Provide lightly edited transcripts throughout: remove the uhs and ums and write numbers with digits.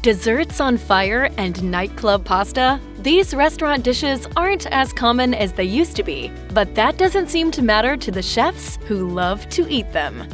Desserts on fire and nightclub pasta? These restaurant dishes aren't as common as they used to be, but that doesn't seem to matter to the chefs who love to eat them.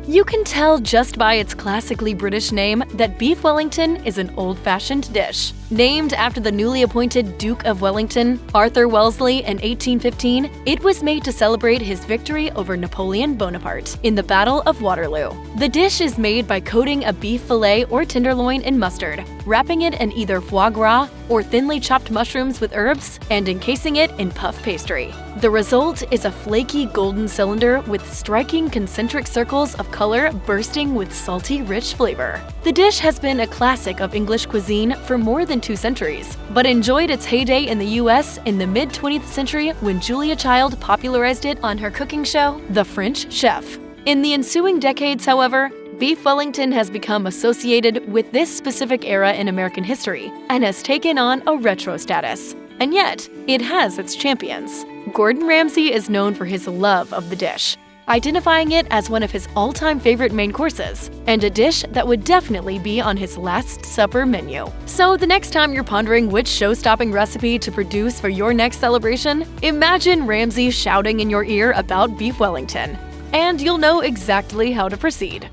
You can tell just by its classically British name that beef Wellington is an old-fashioned dish. Named after the newly appointed Duke of Wellington, Arthur Wellesley, in 1815, it was made to celebrate his victory over Napoleon Bonaparte in the Battle of Waterloo. The dish is made by coating a beef fillet or tenderloin in mustard, wrapping it in either foie gras or thinly chopped mushrooms with herbs, and encasing it in puff pastry. The result is a flaky golden cylinder with striking concentric circles of color bursting with salty, rich flavor. The dish has been a classic of English cuisine for more than 2 centuries, but enjoyed its heyday in the US in the mid-20th century when Julia Child popularized it on her cooking show, The French Chef. In the ensuing decades, however, beef Wellington has become associated with this specific era in American history and has taken on a retro status. And yet, it has its champions. Gordon Ramsay is known for his love of the dish, identifying it as one of his all-time favorite main courses, and a dish that would definitely be on his Last Supper menu. So the next time you're pondering which show-stopping recipe to produce for your next celebration, imagine Ramsay shouting in your ear about beef Wellington, and you'll know exactly how to proceed.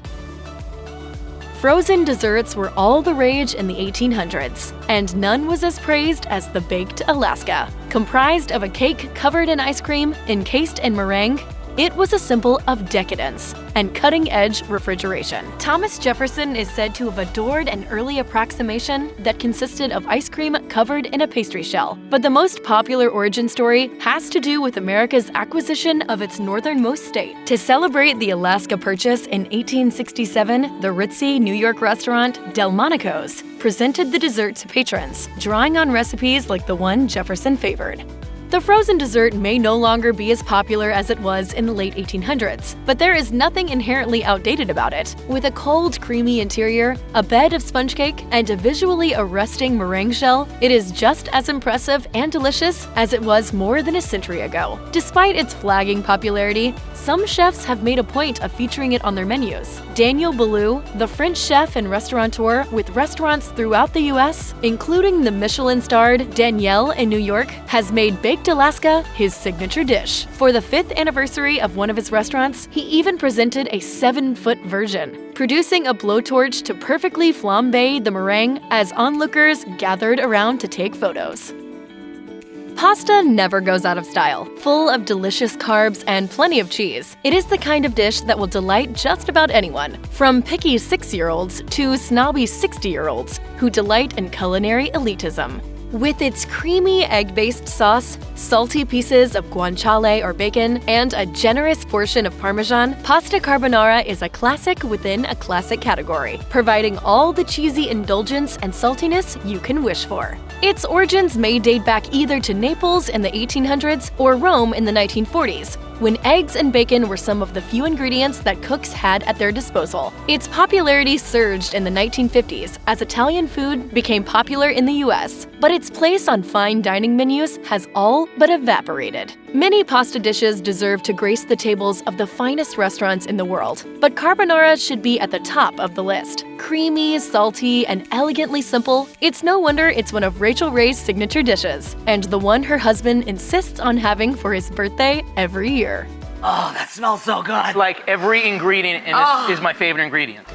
Frozen desserts were all the rage in the 1800s, and none was as praised as the Baked Alaska. Comprised of a cake covered in ice cream, encased in meringue, it was a symbol of decadence and cutting-edge refrigeration. Thomas Jefferson is said to have adored an early approximation that consisted of ice cream covered in a pastry shell. But the most popular origin story has to do with America's acquisition of its northernmost state. To celebrate the Alaska Purchase in 1867, the ritzy New York restaurant Delmonico's presented the dessert to patrons, drawing on recipes like the one Jefferson favored. The frozen dessert may no longer be as popular as it was in the late 1800s, but there is nothing inherently outdated about it. With a cold, creamy interior, a bed of sponge cake, and a visually arresting meringue shell, it is just as impressive and delicious as it was more than a century ago. Despite its flagging popularity, some chefs have made a point of featuring it on their menus. Daniel Boulud, the French chef and restaurateur with restaurants throughout the US, including the Michelin-starred Danielle in New York, has made Baked Alaska his signature dish. For the 5th anniversary of one of his restaurants, he even presented a 7-foot version, producing a blowtorch to perfectly flambe the meringue as onlookers gathered around to take photos. Pasta never goes out of style. Full of delicious carbs and plenty of cheese, it is the kind of dish that will delight just about anyone, from picky 6-year-olds to snobby 60-year-olds who delight in culinary elitism. With its creamy egg-based sauce, salty pieces of guanciale or bacon, and a generous portion of Parmesan, pasta carbonara is a classic within a classic category, providing all the cheesy indulgence and saltiness you can wish for. Its origins may date back either to Naples in the 1800s or Rome in the 1940s, when eggs and bacon were some of the few ingredients that cooks had at their disposal. Its popularity surged in the 1950s as Italian food became popular in the US, but its place on fine dining menus has all but evaporated. Many pasta dishes deserve to grace the tables of the finest restaurants in the world, but carbonara should be at the top of the list. Creamy, salty, and elegantly simple, it's no wonder it's one of Rachel Ray's signature dishes, and the one her husband insists on having for his birthday every year. Oh, that smells so good. Like every ingredient in this is my favorite ingredient.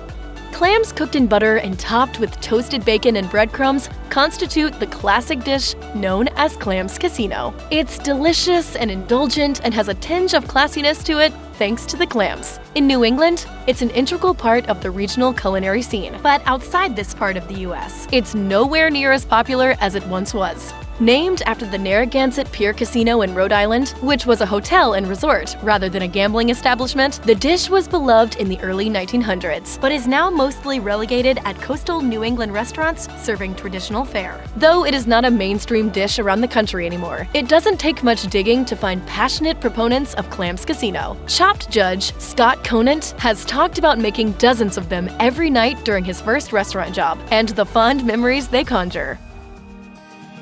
Clams cooked in butter and topped with toasted bacon and breadcrumbs constitute the classic dish known as Clams Casino. It's delicious and indulgent and has a tinge of classiness to it thanks to the clams. In New England, it's an integral part of the regional culinary scene. But outside this part of the US, it's nowhere near as popular as it once was. Named after the Narragansett Pier Casino in Rhode Island, which was a hotel and resort rather than a gambling establishment, the dish was beloved in the early 1900s, but is now mostly relegated at coastal New England restaurants serving traditional fare. Though it is not a mainstream dish around the country anymore, it doesn't take much digging to find passionate proponents of Clams Casino. Chopped judge Scott Conant has talked about making dozens of them every night during his first restaurant job, and the fond memories they conjure.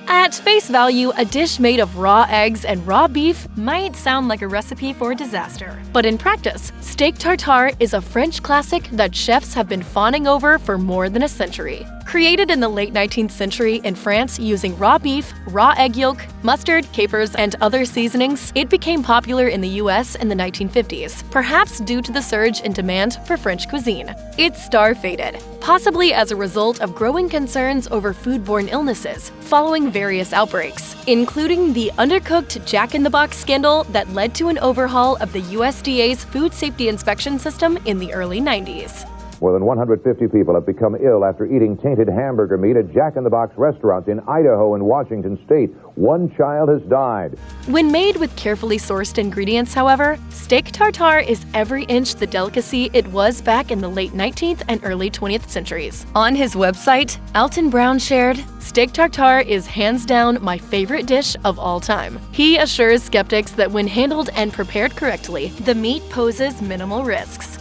At face value, a dish made of raw eggs and raw beef might sound like a recipe for disaster. But in practice, steak tartare is a French classic that chefs have been fawning over for more than a century. Created in the late 19th century in France using raw beef, raw egg yolk, mustard, capers, and other seasonings, it became popular in the US in the 1950s, perhaps due to the surge in demand for French cuisine. Its star faded, possibly as a result of growing concerns over foodborne illnesses following various outbreaks, including the undercooked Jack-in-the-Box scandal that led to an overhaul of the USDA's food safety inspection system in the early 90s. More than 150 people have become ill after eating tainted hamburger meat at Jack-in-the-Box restaurants in Idaho and Washington state. One child has died. When made with carefully sourced ingredients, however, steak tartare is every inch the delicacy it was back in the late 19th and early 20th centuries. On his website, Alton Brown shared, "Steak tartare is hands down my favorite dish of all time." He assures skeptics that when handled and prepared correctly, the meat poses minimal risks.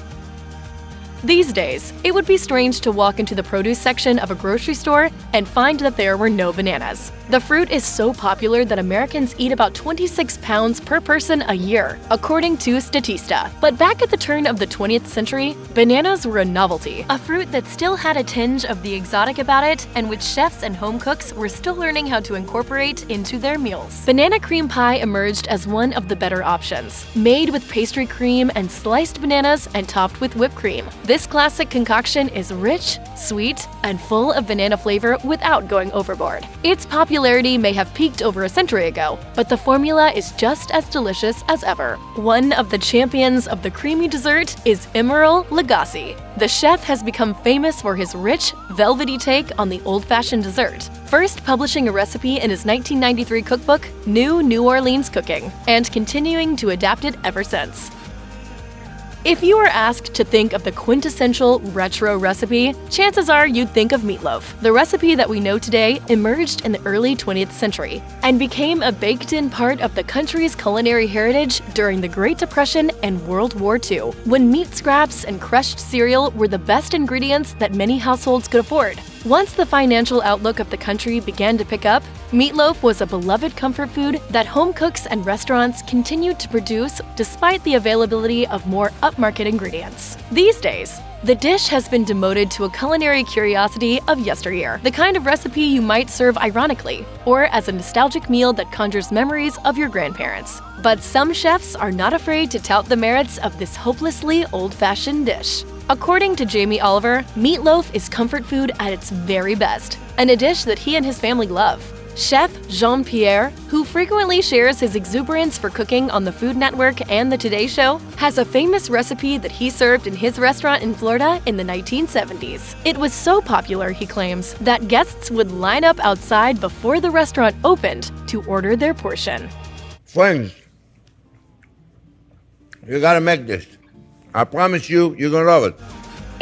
These days, it would be strange to walk into the produce section of a grocery store and find that there were no bananas. The fruit is so popular that Americans eat about 26 pounds per person a year, according to Statista. But back at the turn of the 20th century, bananas were a novelty, a fruit that still had a tinge of the exotic about it and which chefs and home cooks were still learning how to incorporate into their meals. Banana cream pie emerged as one of the better options, made with pastry cream and sliced bananas and topped with whipped cream. This classic concoction is rich, sweet, and full of banana flavor without going overboard. Its popularity may have peaked over a century ago, but the formula is just as delicious as ever. One of the champions of the creamy dessert is Emeril Lagasse. The chef has become famous for his rich, velvety take on the old-fashioned dessert, first publishing a recipe in his 1993 cookbook, New Orleans Cooking, and continuing to adapt it ever since. If you were asked to think of the quintessential retro recipe, chances are you'd think of meatloaf. The recipe that we know today emerged in the early 20th century and became a baked-in part of the country's culinary heritage during the Great Depression and World War II, when meat scraps and crushed cereal were the best ingredients that many households could afford. Once the financial outlook of the country began to pick up, meatloaf was a beloved comfort food that home cooks and restaurants continued to produce despite the availability of more upmarket ingredients. These days, the dish has been demoted to a culinary curiosity of yesteryear, the kind of recipe you might serve ironically, or as a nostalgic meal that conjures memories of your grandparents. But some chefs are not afraid to tout the merits of this hopelessly old-fashioned dish. According to Jamie Oliver, meatloaf is comfort food at its very best, and a dish that he and his family love. Chef Jean-Pierre, who frequently shares his exuberance for cooking on the Food Network and The Today Show, has a famous recipe that he served in his restaurant in Florida in the 1970s. It was so popular, he claims, that guests would line up outside before the restaurant opened to order their portion. Friends, you gotta make this. I promise you, you're gonna love it.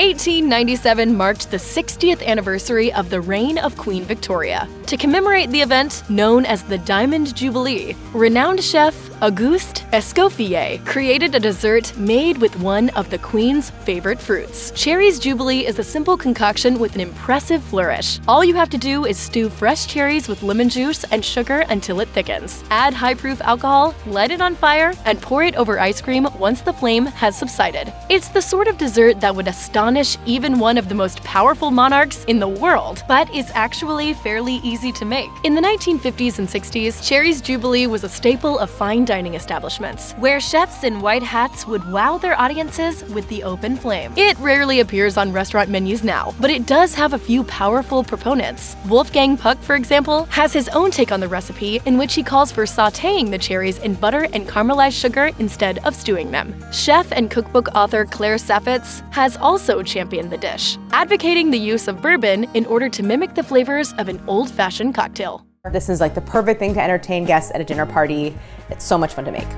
1897 marked the 60th anniversary of the reign of Queen Victoria. To commemorate the event, known as the Diamond Jubilee, renowned chef Auguste Escoffier created a dessert made with one of the Queen's favorite fruits. Cherries Jubilee is a simple concoction with an impressive flourish. All you have to do is stew fresh cherries with lemon juice and sugar until it thickens. Add high-proof alcohol, light it on fire, and pour it over ice cream once the flame has subsided. It's the sort of dessert that would astonish even one of the most powerful monarchs in the world, but is actually fairly easy to make. In the 1950s and 60s, Cherries Jubilee was a staple of fine dining establishments, where chefs in white hats would wow their audiences with the open flame. It rarely appears on restaurant menus now, but it does have a few powerful proponents. Wolfgang Puck, for example, has his own take on the recipe in which he calls for sautéing the cherries in butter and caramelized sugar instead of stewing them. Chef and cookbook author Claire Saffitz has also championed the dish, advocating the use of bourbon in order to mimic the flavors of an old-fashioned cocktail. This is like the perfect thing to entertain guests at a dinner party. It's so much fun to make.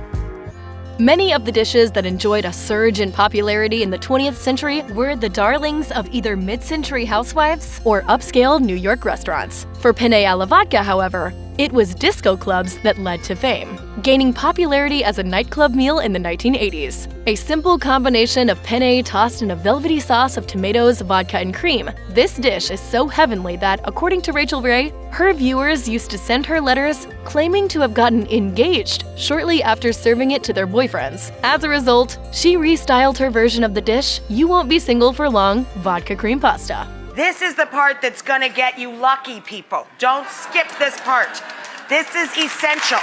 Many of the dishes that enjoyed a surge in popularity in the 20th century were the darlings of either mid-century housewives or upscale New York restaurants. For Penne alla vodka, however, it was disco clubs that led to fame, gaining popularity as a nightclub meal in the 1980s. A simple combination of penne tossed in a velvety sauce of tomatoes, vodka, and cream. This dish is so heavenly that, according to Rachel Ray, her viewers used to send her letters claiming to have gotten engaged shortly after serving it to their boyfriends. As a result, she restyled her version of the dish, "You Won't Be Single for Long, Vodka Cream Pasta." This is the part that's gonna get you lucky, people. Don't skip this part. This is essential.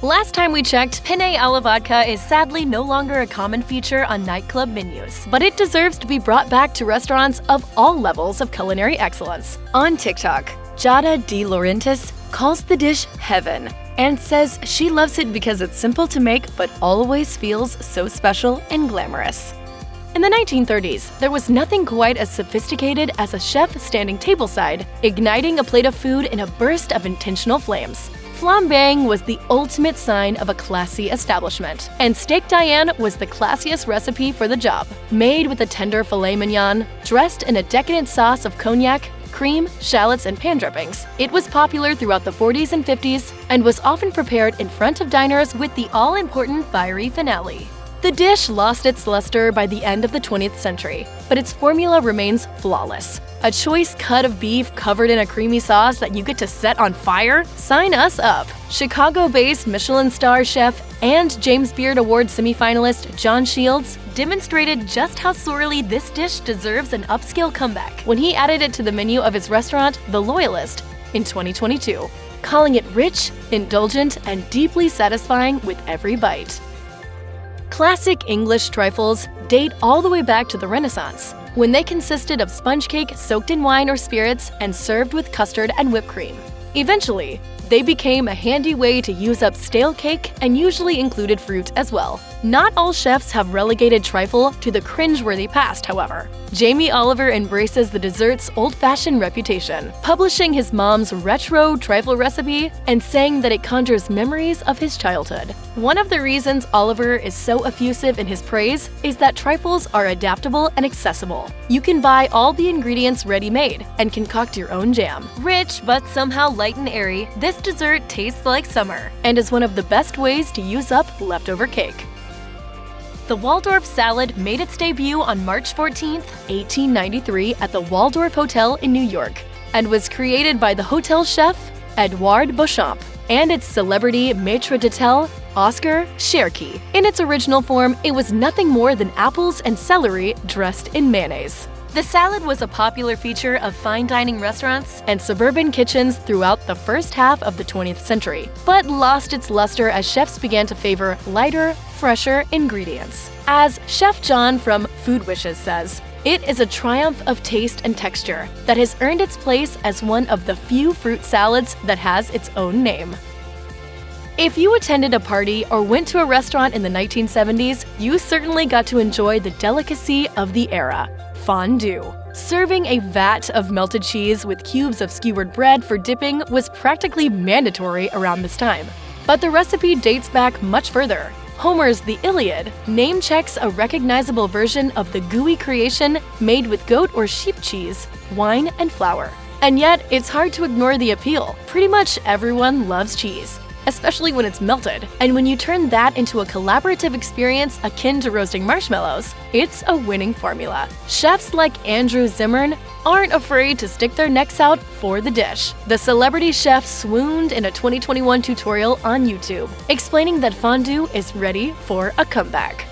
Last time we checked, penne alla vodka is sadly no longer a common feature on nightclub menus, but it deserves to be brought back to restaurants of all levels of culinary excellence. On TikTok, Jada De Laurentiis calls the dish heaven and says she loves it because it's simple to make but always feels so special and glamorous. In the 1930s, there was nothing quite as sophisticated as a chef standing tableside, igniting a plate of food in a burst of intentional flames. Flambeing was the ultimate sign of a classy establishment, and Steak Diane was the classiest recipe for the job. Made with a tender filet mignon, dressed in a decadent sauce of cognac, cream, shallots, and pan drippings, it was popular throughout the 40s and 50s and was often prepared in front of diners with the all-important fiery finale. The dish lost its luster by the end of the 20th century, but its formula remains flawless. A choice cut of beef covered in a creamy sauce that you get to set on fire? Sign us up! Chicago-based Michelin star chef and James Beard Award semifinalist John Shields demonstrated just how sorely this dish deserves an upscale comeback when he added it to the menu of his restaurant, The Loyalist, in 2022, calling it rich, indulgent, and deeply satisfying with every bite. Classic English trifles date all the way back to the Renaissance, when they consisted of sponge cake soaked in wine or spirits and served with custard and whipped cream. Eventually, they became a handy way to use up stale cake and usually included fruit as well. Not all chefs have relegated trifle to the cringeworthy past, however. Jamie Oliver embraces the dessert's old-fashioned reputation, publishing his mom's retro trifle recipe and saying that it conjures memories of his childhood. One of the reasons Oliver is so effusive in his praise is that trifles are adaptable and accessible. You can buy all the ingredients ready-made and concoct your own jam. Rich but somehow light and airy, this dessert tastes like summer and is one of the best ways to use up leftover cake. The Waldorf Salad made its debut on March 14, 1893 at the Waldorf Hotel in New York and was created by the hotel chef Edouard Beauchamp and its celebrity maître d'hôtel Oscar Cherky. In its original form, it was nothing more than apples and celery dressed in mayonnaise. The salad was a popular feature of fine dining restaurants and suburban kitchens throughout the first half of the 20th century, but lost its luster as chefs began to favor lighter, fresher ingredients. As Chef John from Food Wishes says, it is a triumph of taste and texture that has earned its place as one of the few fruit salads that has its own name. If you attended a party or went to a restaurant in the 1970s, you certainly got to enjoy the delicacy of the era. Fondue. Serving a vat of melted cheese with cubes of skewered bread for dipping was practically mandatory around this time. But the recipe dates back much further. Homer's The Iliad name-checks a recognizable version of the gooey creation made with goat or sheep cheese, wine, and flour. And yet, it's hard to ignore the appeal. Pretty much everyone loves cheese, especially when it's melted. And when you turn that into a collaborative experience akin to roasting marshmallows, it's a winning formula. Chefs like Andrew Zimmern aren't afraid to stick their necks out for the dish. The celebrity chef swooned in a 2021 tutorial on YouTube, explaining that fondue is ready for a comeback.